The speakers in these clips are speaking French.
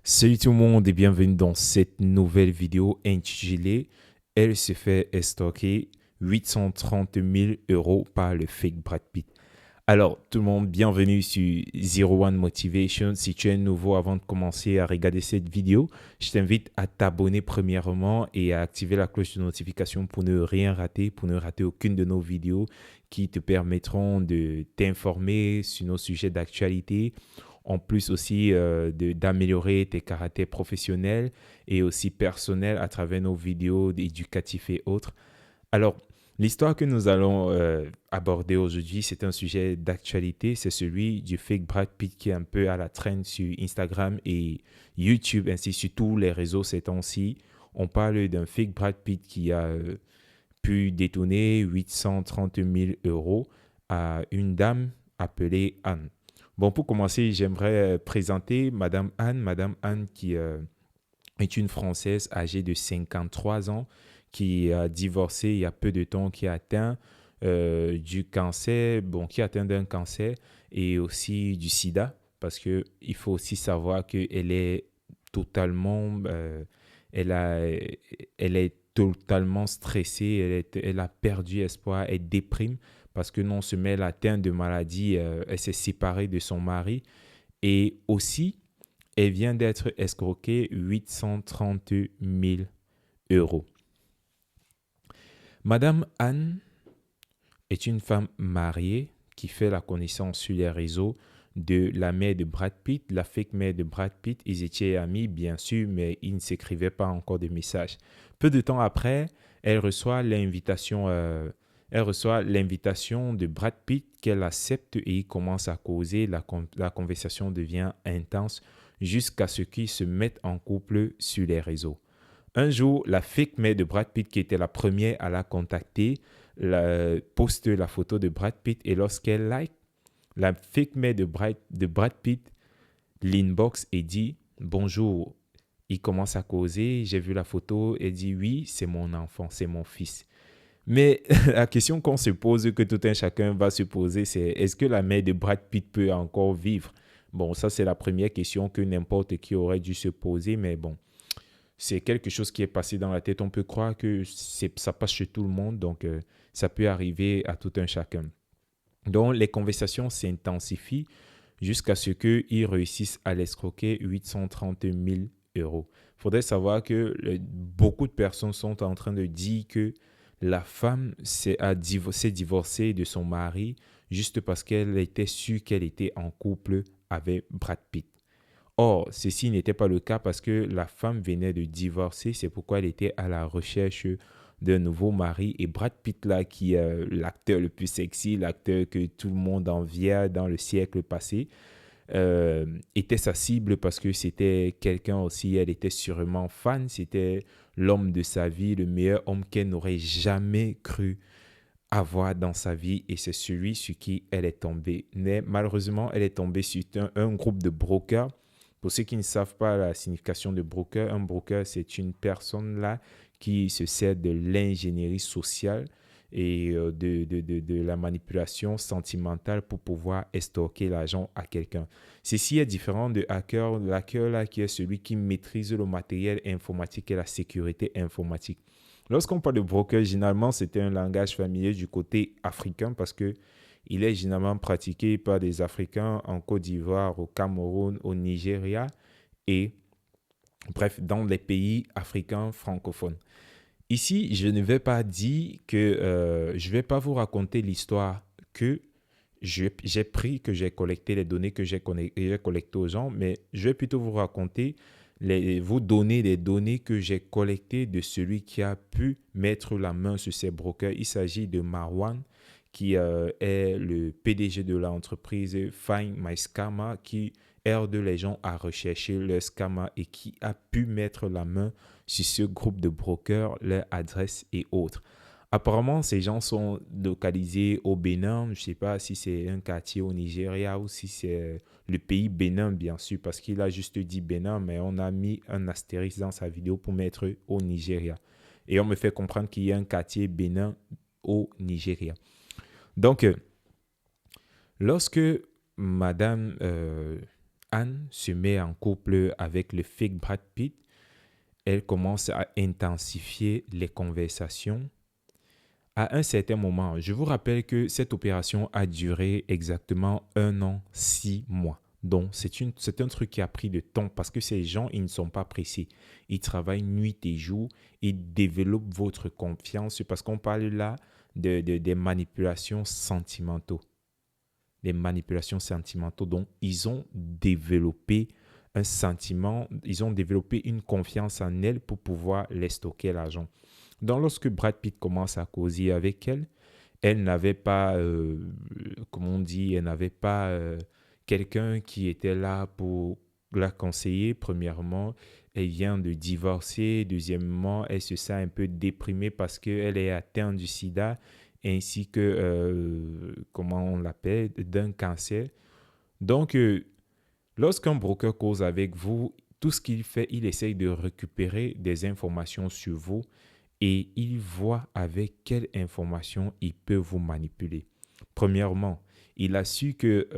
Salut tout le monde et bienvenue dans cette nouvelle vidéo intitulée Elle se fait estorquer 830 000 euros par le fake Brad Pitt. Alors, tout le monde, bienvenue sur Zero One Motivation. Si tu es nouveau avant de commencer à regarder cette vidéo, je t'invite à t'abonner premièrement et à activer la cloche de notification pour ne rien rater, pour ne rater aucune de nos vidéos qui te permettront de t'informer sur nos sujets d'actualité, en plus aussi d'améliorer tes caractères professionnels et aussi personnels à travers nos vidéos éducatives et autres. Alors, l'histoire que nous allons aborder aujourd'hui, c'est un sujet d'actualité. C'est celui du fake Brad Pitt qui est un peu à la traîne sur Instagram et YouTube, ainsi sur tous les réseaux ces temps-ci. On parle d'un fake Brad Pitt qui a pu détourner 830 000 euros à une dame appelée Anne. Bon, pour commencer, j'aimerais présenter Madame Anne. Madame Anne qui est une Française âgée de 53 ans qui a divorcé il y a peu de temps, qui a atteint du cancer, bon, qui a atteint d'un cancer et aussi du sida, parce qu'il faut aussi savoir qu'elle est totalement, elle, a, elle est totalement stressée, elle a perdu espoir, elle déprime, parce que non seulement elle a atteint de maladie, elle s'est séparée de son mari, et aussi, elle vient d'être escroquée 830 000 euros. Madame Anne est une femme mariée qui fait la connaissance sur les réseaux de la mère de Brad Pitt, la fake mère de Brad Pitt. Ils étaient amis, bien sûr, mais ils ne s'écrivaient pas encore de messages. Peu de temps après, elle reçoit l'invitation de Brad Pitt qu'elle accepte et ils commencent à causer. La conversation devient intense jusqu'à ce qu'ils se mettent en couple sur les réseaux. Un jour, la fake mère de Brad Pitt, qui était la première à la contacter, poste la photo de Brad Pitt et lorsqu'elle like, la fake mère de Brad Pitt l'inbox et dit bonjour. Il commence à causer, j'ai vu la photo et dit oui, c'est mon enfant, c'est mon fils. Mais la question qu'on se pose, que tout un chacun va se poser, c'est est-ce que la mère de Brad Pitt peut encore vivre? Bon, ça c'est la première question que n'importe qui aurait dû se poser, mais bon, c'est quelque chose qui est passé dans la tête. On peut croire que ça passe chez tout le monde, donc ça peut arriver à tout un chacun. Donc les conversations s'intensifient jusqu'à ce qu'ils réussissent à l'escroquer 830 000 euros. Il faudrait savoir que beaucoup de personnes sont en train de dire que la femme s'est divorcée de son mari juste parce qu'elle était sûre qu'elle était en couple avec Brad Pitt. Or, ceci n'était pas le cas parce que la femme venait de divorcer, c'est pourquoi elle était à la recherche d'un nouveau mari. Et Brad Pitt, là, qui est l'acteur le plus sexy, l'acteur que tout le monde enviait dans le siècle passé, était sa cible parce que c'était quelqu'un aussi, elle était sûrement fan, c'était l'homme de sa vie, le meilleur homme qu'elle n'aurait jamais cru avoir dans sa vie et c'est celui sur qui elle est tombée. Mais malheureusement, elle est tombée sur un groupe de brokers. Pour ceux qui ne savent pas la signification de broker, un broker, c'est une personne là qui se sert de l'ingénierie sociale et de la manipulation sentimentale pour pouvoir estorquer l'argent à quelqu'un. Ceci est différent de hacker. L'hacker là qui est celui qui maîtrise le matériel informatique et la sécurité informatique. Lorsqu'on parle de broker, généralement, c'était un langage familier du côté africain parce que il est généralement pratiqué par des Africains en Côte d'Ivoire, au Cameroun, au Nigeria et bref, dans les pays africains francophones. Ici, je ne vais pas dire que je ne vais pas vous raconter l'histoire que j'ai pris, que j'ai collecté, les données que j'ai collectées aux gens, mais je vais plutôt vous raconter, vous donner les données que j'ai collectées de celui qui a pu mettre la main sur ces brokers. Il s'agit de Marwan, qui est le PDG de l'entreprise Find My Scammer, qui aide les gens à rechercher leur scammer et qui a pu mettre la main sur ce groupe de brokers, leur adresse et autres. Apparemment, ces gens sont localisés au Bénin. Je ne sais pas si c'est un quartier au Nigeria ou si c'est le pays Bénin, bien sûr, parce qu'il a juste dit Bénin, mais on a mis un astérisque dans sa vidéo pour mettre au Nigeria. Et on me fait comprendre qu'il y a un quartier Bénin au Nigeria. Donc, lorsque Madame Anne se met en couple avec le fake Brad Pitt, elle commence à intensifier les conversations. À un certain moment, je vous rappelle que cette opération a duré exactement 1 an, 6 mois. Donc, c'est un truc qui a pris de temps parce que ces gens, ils ne sont pas pressés. Ils travaillent nuit et jour, ils développent votre confiance parce qu'on parle là des manipulations sentimentaux. Les manipulations sentimentaux. Donc, ils ont développé un sentiment, ils ont développé une confiance en elle pour pouvoir les stocker l'argent. Donc, lorsque Brad Pitt commence à causer avec elle, elle n'avait pas, comme on dit, elle n'avait pas quelqu'un qui était là pour la conseiller. Premièrement, elle vient de divorcer. Deuxièmement, elle se sent un peu déprimée parce qu'elle est atteinte du sida ainsi que, comment on l'appelle, d'un cancer. Donc, lorsqu'un broker cause avec vous, tout ce qu'il fait, il essaye de récupérer des informations sur vous et il voit avec quelle information il peut vous manipuler. Premièrement, il a su que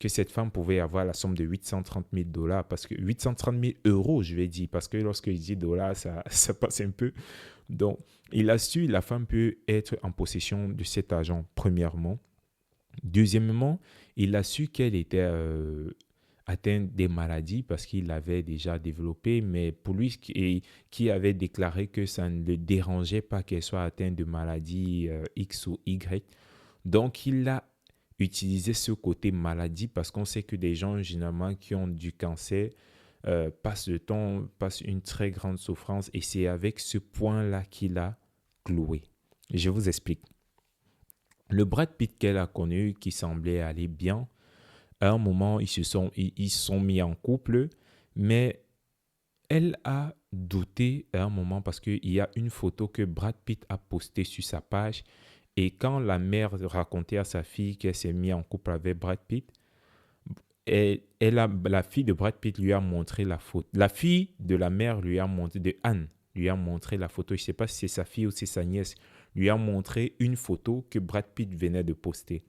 cette femme pouvait avoir la somme de 830 000 dollars, parce que 830 000 euros, je vais dire, parce que lorsque je dis dollars, ça passe un peu. Donc, il a su la femme peut être en possession de cet argent, premièrement. Deuxièmement, il a su qu'elle était atteinte des maladies parce qu'il l'avait déjà développé, mais pour lui, qui avait déclaré que ça ne le dérangeait pas qu'elle soit atteinte de maladies X ou Y. Donc, il a utilisé ce côté maladie parce qu'on sait que des gens, généralement, qui ont du cancer, passent le temps, passent une très grande souffrance et c'est avec ce point-là qu'il a cloué. Je vous explique. Le Brad Pitt qu'elle a connu, qui semblait aller bien, à un moment, ils sont mis en couple, mais elle a douté à un moment parce qu'il y a une photo que Brad Pitt a postée sur sa page. Et quand la mère racontait à sa fille qu'elle s'est mise en couple avec Brad Pitt, la fille de Brad Pitt lui a montré la photo. La fille de la mère lui a montré, de Anne, lui a montré la photo. Je ne sais pas si c'est sa fille ou c'est sa nièce. Lui a montré une photo que Brad Pitt venait de poster.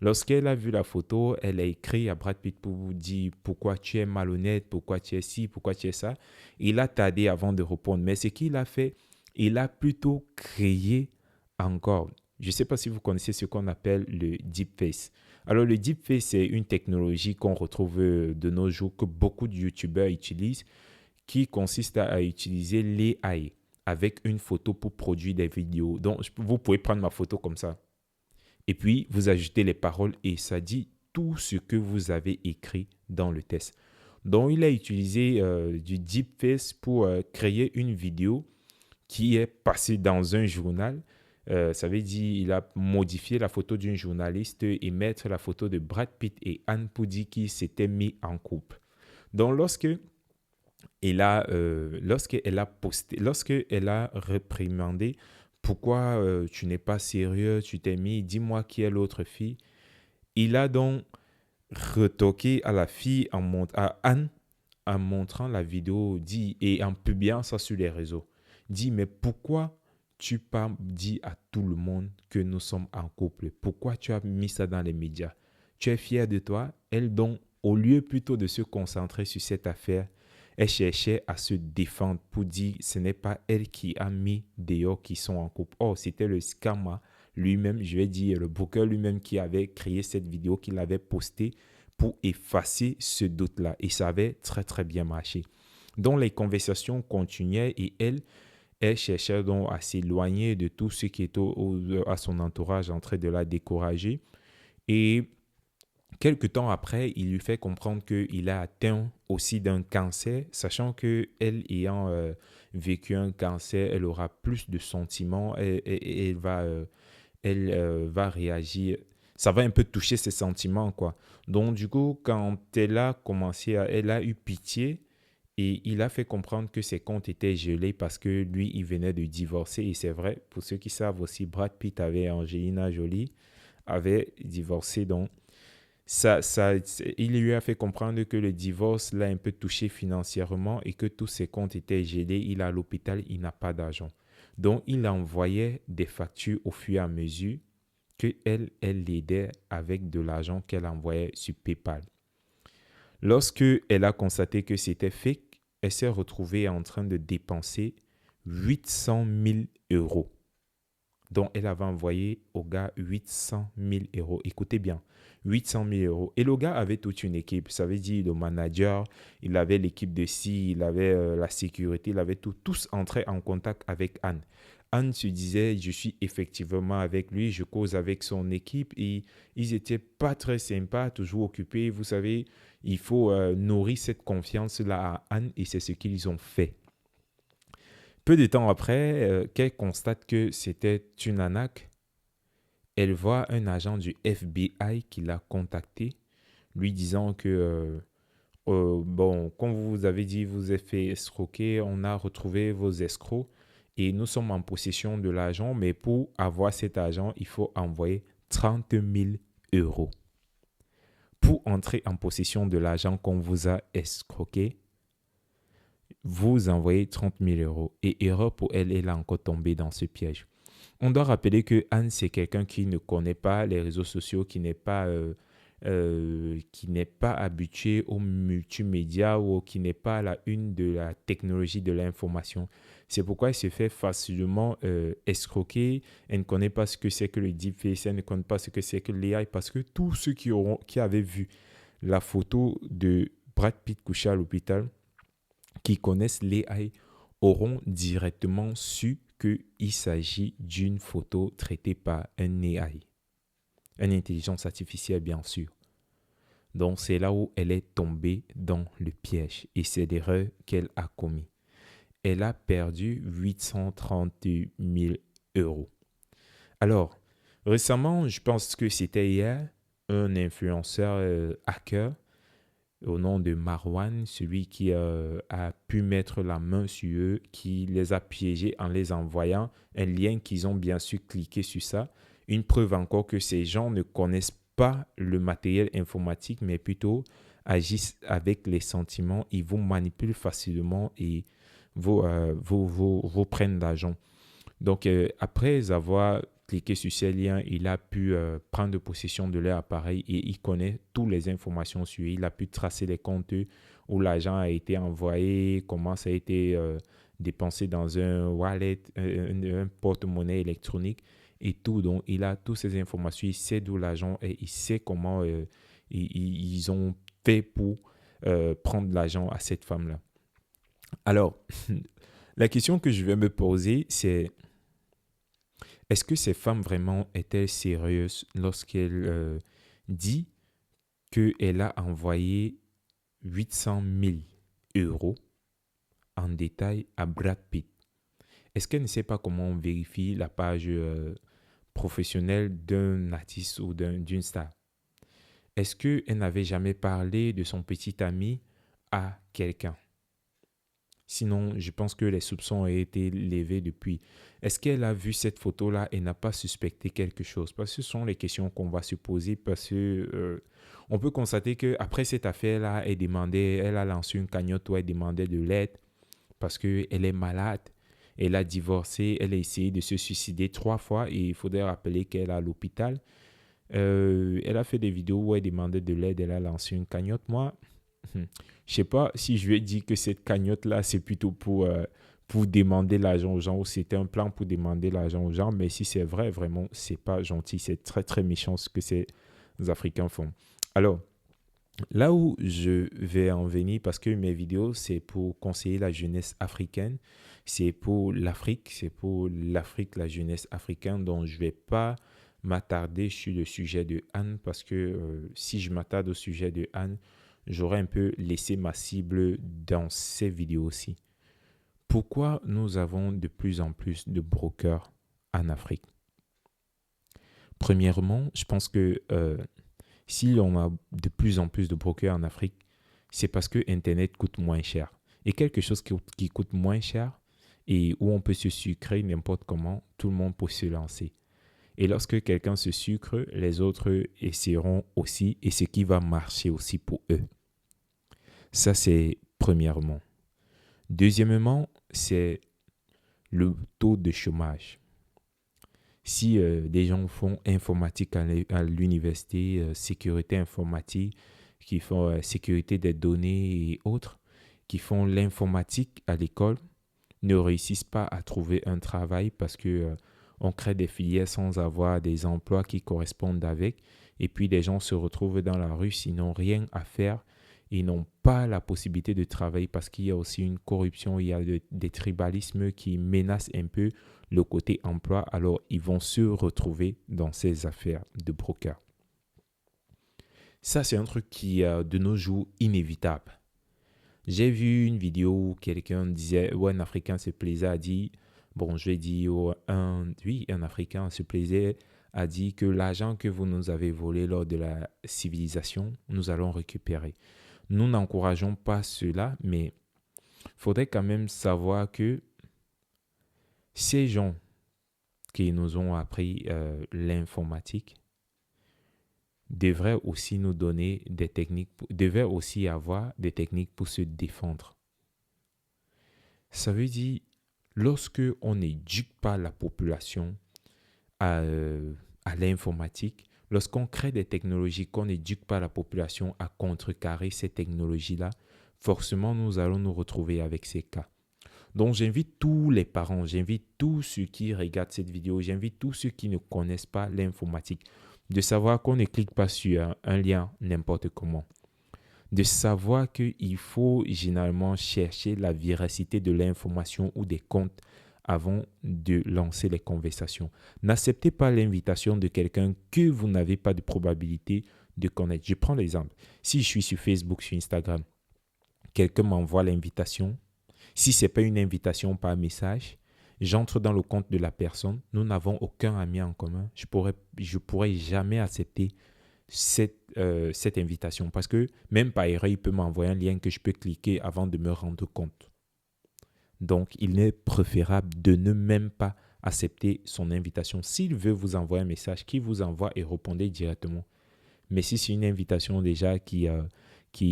Lorsqu'elle a vu la photo, elle a écrit à Brad Pitt pour vous dire pourquoi tu es malhonnête, pourquoi tu es ci, pourquoi tu es ça. Il a tardé avant de répondre. Mais ce qu'il a fait, il a plutôt créé encore. Je ne sais pas si vous connaissez ce qu'on appelle le deepface. Alors, le deepface, c'est une technologie qu'on retrouve de nos jours, que beaucoup de YouTubeurs utilisent, qui consiste à utiliser l'AI avec une photo pour produire des vidéos. Donc, vous pouvez prendre ma photo comme ça. Et puis, vous ajoutez les paroles et ça dit tout ce que vous avez écrit dans le test. Donc, il a utilisé du deepface pour créer une vidéo qui est passée dans un journal. Ça veut dire qu'il a modifié la photo d'une journaliste et mettre la photo de Brad Pitt et Anne pour dire qu'ils s'étaient mis en couple. Donc, lorsqu'elle a réprimandé, pourquoi tu n'es pas sérieux, tu t'es mis, dis-moi qui est l'autre fille. Il a donc retoqué à la fille, à Anne, en montrant la vidéo et en publiant ça sur les réseaux. Dit, mais pourquoi tu pas dit à tout le monde que nous sommes en couple? Pourquoi tu as mis ça dans les médias? Tu es fier de toi? Elle donc, au lieu plutôt de se concentrer sur cette affaire, elle cherchait à se défendre pour dire que ce n'est pas elle qui a mis dehors qui sont en couple. Oh, c'était le scammer lui-même, je vais dire le broker lui-même qui avait créé cette vidéo, qu'il avait postée pour effacer ce doute-là. Et ça avait très très bien marché. Donc les conversations continuaient et elle cherchait donc à s'éloigner de tout ce qui était à son entourage en train de la décourager. Et quelque temps après, il lui fait comprendre qu'il a atteint aussi d'un cancer, sachant qu'elle ayant vécu un cancer, elle aura plus de sentiments, elle va réagir. Ça va un peu toucher ses sentiments, quoi. Donc, du coup, quand elle a commencé elle a eu pitié et il a fait comprendre que ses comptes étaient gelés parce que lui, il venait de divorcer. Et c'est vrai, pour ceux qui savent aussi, Brad Pitt avait Angelina Jolie, avait divorcé. Donc, il lui a fait comprendre que le divorce l'a un peu touché financièrement et que tous ses comptes étaient gelés. Il est à l'hôpital, il n'a pas d'argent. Donc, il envoyait des factures au fur et à mesure qu'elle l'aidait avec de l'argent qu'elle envoyait sur PayPal. Lorsque elle a constaté que c'était fake, elle s'est retrouvée en train de dépenser 800 000 euros. Donc, elle avait envoyé au gars 800 000 euros. Écoutez bien, 800 000 euros. Et le gars avait toute une équipe. Ça veut dire le manager, il avait l'équipe de ci, il avait la sécurité, il avait tout. Tous entrés en contact avec Anne. Anne se disait, je suis effectivement avec lui, je cause avec son équipe. Et ils n'étaient pas très sympas, toujours occupés. Vous savez, il faut nourrir cette confiance-là à Anne et c'est ce qu'ils ont fait. Peu de temps après, qu'elle constate que c'était une arnaque, elle voit un agent du FBI qui l'a contacté, lui disant que, bon, comme vous avez dit, vous êtes fait escroquer, on a retrouvé vos escrocs et nous sommes en possession de l'argent, mais pour avoir cet argent, il faut envoyer 30 000 euros. Pour entrer en possession de l'argent qu'on vous a escroqué, vous envoyez 30 000 euros. Et erreur pour elle, elle a encore tombé dans ce piège. On doit rappeler que Anne, c'est quelqu'un qui ne connaît pas les réseaux sociaux, qui n'est pas habitué aux multimédia ou qui n'est pas à la une de la technologie de l'information. C'est pourquoi elle se fait facilement escroquer. Elle ne connaît pas ce que c'est que le deepfake, elle ne connaît pas ce que c'est que l'AI parce que tous ceux qui avaient vu la photo de Brad Pitt couché à l'hôpital, qui connaissent l'AI, auront directement su qu'il s'agit d'une photo traitée par un AI, une intelligence artificielle bien sûr. Donc c'est là où elle est tombée dans le piège et c'est l'erreur qu'elle a commis. Elle a perdu 830 000 euros. Alors, récemment, je pense que c'était hier, un influenceur hacker au nom de Marwan, celui qui a pu mettre la main sur eux, qui les a piégés en les envoyant un lien qu'ils ont bien sûr cliqué sur ça. Une preuve encore que ces gens ne connaissent pas le matériel informatique, mais plutôt agissent avec les sentiments. Ils vous manipulent facilement et vous prennent l'argent. Donc, après avoir cliqué sur ces liens, il a pu prendre possession de leur appareil et il connaît toutes les informations sur eux. Il a pu tracer les comptes où l'argent a été envoyé, comment ça a été dépensé dans un wallet, un porte-monnaie électronique et tout. Donc, il a toutes ces informations, il sait d'où l'argent est, il sait comment ils ont fait pour prendre l'argent à cette femme-là. Alors, la question que je vais me poser, c'est est-ce que ces femmes vraiment étaient sérieuses lorsqu'elle dit qu'elle a envoyé 800 000 euros en détail à Brad Pitt? Est-ce qu'elle ne sait pas comment on vérifie la page professionnelle d'un artiste ou d'une star? Est-ce qu'elle n'avait jamais parlé de son petit ami à quelqu'un? Sinon, je pense que les soupçons ont été levés depuis. Est-ce qu'elle a vu cette photo-là et n'a pas suspecté quelque chose? Parce que ce sont les questions qu'on va se poser parce que on peut constater qu'après cette affaire-là, elle a lancé une cagnotte où elle demandait de l'aide parce qu'elle est malade. Elle a divorcé, elle a essayé de se suicider 3 fois et il faudrait rappeler qu'elle est à l'hôpital. Elle a fait des vidéos où elle demandait de l'aide, elle a lancé une cagnotte. Moi, je sais pas si je lui ai dit que cette cagnotte-là, c'est plutôt pour demander l'argent aux gens ou c'était un plan pour demander l'argent aux gens. Mais si c'est vrai, vraiment, c'est pas gentil. C'est très, très méchant ce que ces Africains font. Alors, là où je vais en venir, parce que mes vidéos, c'est pour conseiller la jeunesse africaine. C'est pour l'Afrique, la jeunesse africaine. Donc, je vais pas m'attarder sur le sujet de Anne parce que si je m'attarde au sujet de Anne, j'aurais un peu laissé ma cible dans ces vidéos aussi. Pourquoi nous avons de plus en plus de brokers en Afrique? Premièrement, je pense que si l'on a de plus en plus de brokers en Afrique, c'est parce que Internet coûte moins cher. Et quelque chose qui coûte moins cher et où on peut se sucrer n'importe comment, tout le monde peut se lancer. Et lorsque quelqu'un se sucre, les autres essaieront aussi et ce qui va marcher aussi pour eux. Ça, c'est premièrement. Deuxièmement, c'est le taux de chômage. Si des gens font informatique à l'université, sécurité informatique, qui font sécurité des données et autres, qui font l'informatique à l'école, ne réussissent pas à trouver un travail parce que on crée des filières sans avoir des emplois qui correspondent avec. Et puis les gens se retrouvent dans la rue s'ils n'ont rien à faire. Ils n'ont pas la possibilité de travailler parce qu'il y a aussi une corruption, il y a des tribalismes qui menacent un peu le côté emploi. Alors ils vont se retrouver dans ces affaires de broker. Ça, c'est un truc qui est de nos jours inévitable. J'ai vu une vidéo où quelqu'un disait, ou un Africain se plaisait à dire, bon, je vais dire, un Africain se plaisait à dire que l'argent que vous nous avez volé lors de la civilisation, nous allons récupérer. Nous n'encourageons pas cela, mais il faudrait quand même savoir que ces gens qui nous ont appris l'informatique devraient aussi nous donner des techniques, devraient aussi avoir des techniques pour se défendre. Ça veut dire, lorsque on n'éduque pas la population à l'informatique, lorsqu'on crée des technologies, qu'on n'éduque pas la population à contrecarrer ces technologies-là, forcément, nous allons nous retrouver avec ces cas. Donc, j'invite tous les parents, j'invite tous ceux qui regardent cette vidéo, j'invite tous ceux qui ne connaissent pas l'informatique, de savoir qu'on ne clique pas sur un lien n'importe comment. De savoir qu'il faut généralement chercher la véracité de l'information ou des comptes avant de lancer les conversations. N'acceptez pas l'invitation de quelqu'un que vous n'avez pas de probabilité de connaître. Je prends l'exemple. Si je suis sur Facebook, sur Instagram, quelqu'un m'envoie l'invitation. Si ce n'est pas une invitation par message, j'entre dans le compte de la personne. Nous n'avons aucun ami en commun. Je pourrais jamais accepter cette invitation parce que même par erreur, il peut m'envoyer un lien que je peux cliquer avant de me rendre compte. Donc, il est préférable de ne même pas accepter son invitation. S'il veut vous envoyer un message, qu'il vous envoie et répondez directement. Mais si c'est une invitation déjà qui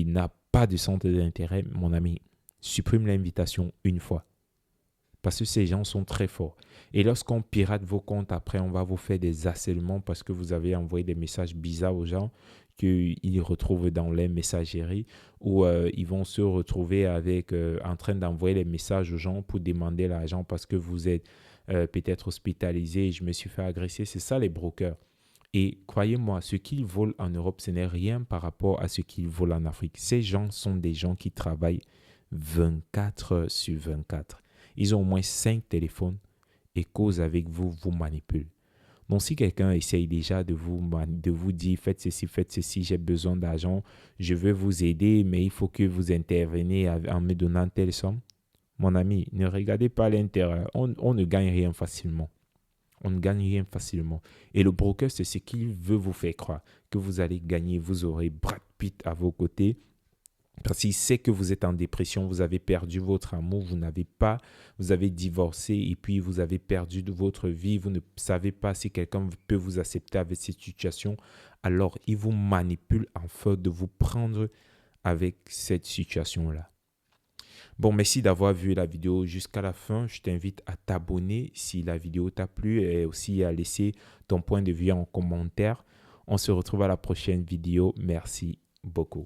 n'a pas de centre d'intérêt, mon ami, supprime l'invitation une fois. Parce que ces gens sont très forts. Et lorsqu'on pirate vos comptes, après, on va vous faire des harcèlements parce que vous avez envoyé des messages bizarres aux gens qu'ils retrouvent dans les messageries ou ils vont se retrouver en train d'envoyer les messages aux gens pour demander l'argent parce que vous êtes peut-être hospitalisé et je me suis fait agresser. C'est ça les brokers. Et croyez-moi, ce qu'ils volent en Europe, ce n'est rien par rapport à ce qu'ils volent en Afrique. Ces gens sont des gens qui travaillent 24 heures sur 24. Ils ont au moins 5 téléphones et causent avec vous, vous manipulent. Donc, si quelqu'un essaye déjà de vous dire faites ceci, j'ai besoin d'argent, je veux vous aider, mais il faut que vous interveniez en me donnant telle somme. Mon ami, ne regardez pas l'intérêt. On ne gagne rien facilement. On ne gagne rien facilement. Et le broker, c'est ce qu'il veut vous faire croire. Que vous allez gagner, vous aurez Brad Pitt à vos côtés. Parce qu'il sait que vous êtes en dépression, vous avez perdu votre amour, vous avez divorcé et puis vous avez perdu de votre vie, vous ne savez pas si quelqu'un peut vous accepter avec cette situation. Alors, il vous manipule afin de vous prendre avec cette situation-là. Bon, merci d'avoir vu la vidéo jusqu'à la fin. Je t'invite à t'abonner si la vidéo t'a plu et aussi à laisser ton point de vue en commentaire. On se retrouve à la prochaine vidéo. Merci beaucoup.